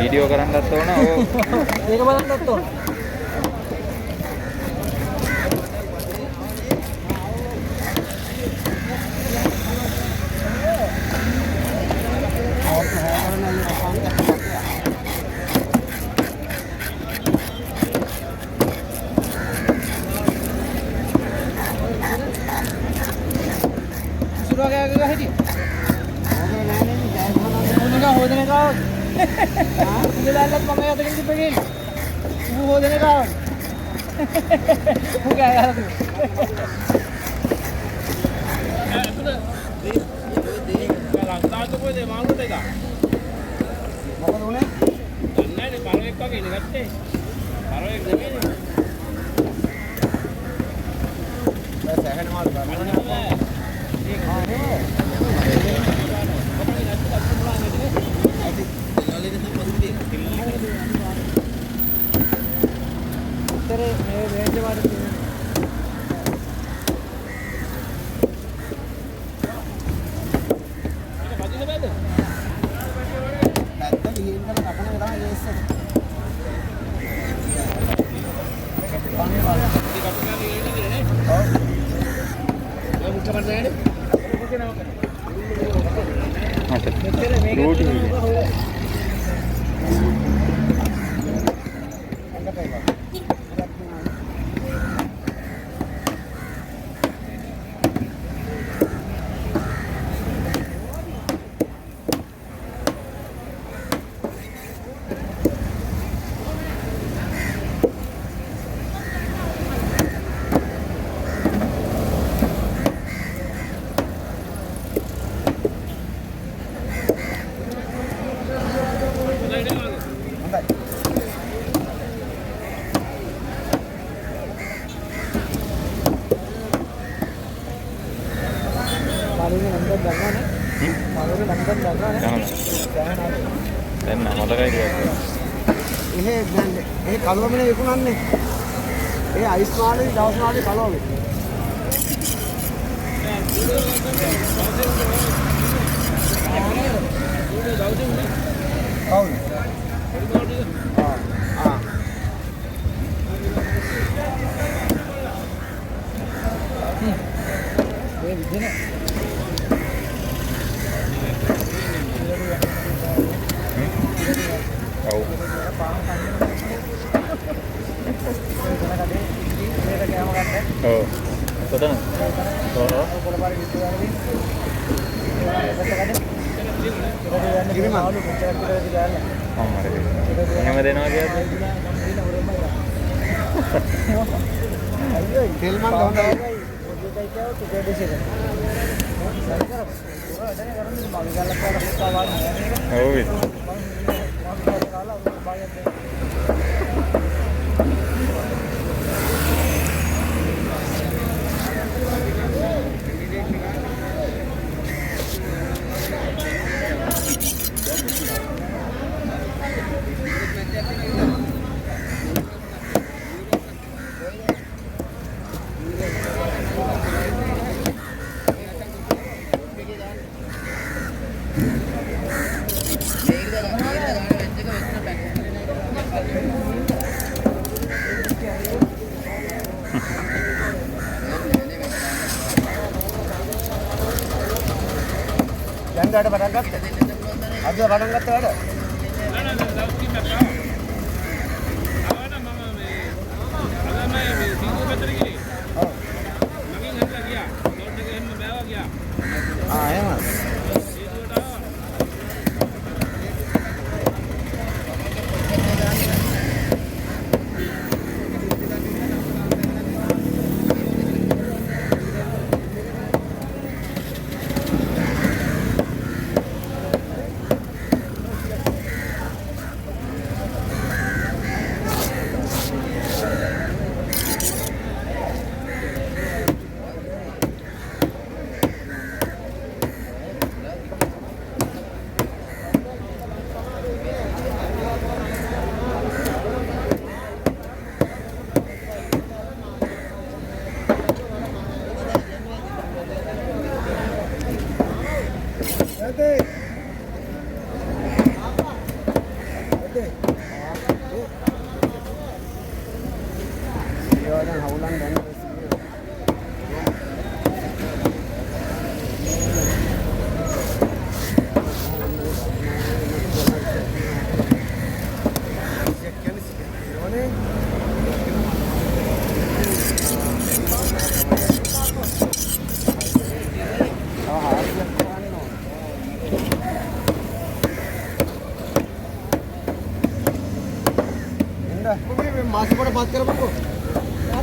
Video කරන්නත් ඕන ඒක බලන්නත් ඕන सुरा क्या हिटी හොදන එක ආ ඉඳලාලත් මම යතකින් තිබ්බගෙන ඌ හොදන එක ආවනේ ඌ ගාලා ලංකාවට කොහෙද මාළුට එක මොකද උනේ දන්නේ නැහැ පරවෙක් වගේ ඉන්නේ ගැත්තේ පරවෙක් නෙමෙයිනේ දැන් සැහැණ මාළු ගන්න ඒක ආනේ උත්තරේ මේ රේන්ජ් වලට කලවමනේ විකුණන්නේ. ඒ අයිස් මාළේ දවස් මාළේ කලවමනේ. ඒ විදිහට Oh, betul. Oh. Yang ada nama dia? Filman kau dah. Oh, itu. Ada barang kat? Ada barang kat ada? Ya mas. माँ से बड़ा बात करो बाबू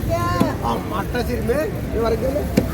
क्या मास्टर सिर में ये वर्ग में